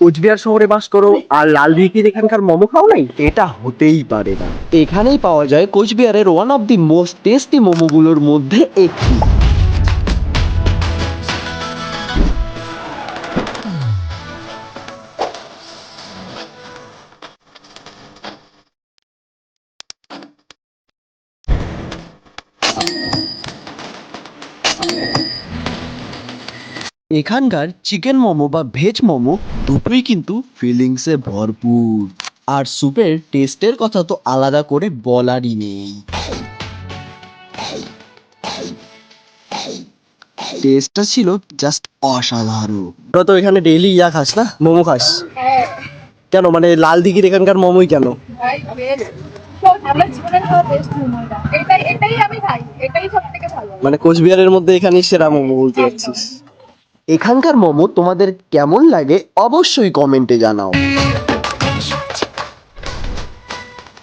কোচবিহার শহরে বাস করো আর লালদিঘির এখানকার মোমো খাও নাই? এটা হতেই পারে না। এখানেই পাওয়া যায় কোচবিহারের one of the most tasty মোমোগুলোর মধ্যে একটি। এখানকার চিকেন মোমো বা ভেজ মোমো দুটোই কিন্তু ফিলিংসে ভরপুর, আর স্যুপের টেস্টের কথা তো আলাদা করে বলারই নেই। টেস্টটা ছিল জাস্ট অসাধারণ। তোরা তো এখানে ডেইলি খাস না, মোমো খাস? হ্যাঁ কেন, মানে লাল দিঘির এখানকার মোমোই কেন? ভাই বেস্ট। আমার জীবনের খাওয়া বেস্ট মোমোটা, এটাই আমি খাই, এটাই সব থেকে ভালো। মানে কোচবিহারের মধ্যে এখানেই সেরা মোমো বলতে পারছিস। এখানকার মোমো তোমাদের কেমন লাগে অবশ্যই কমেন্টে জানাও।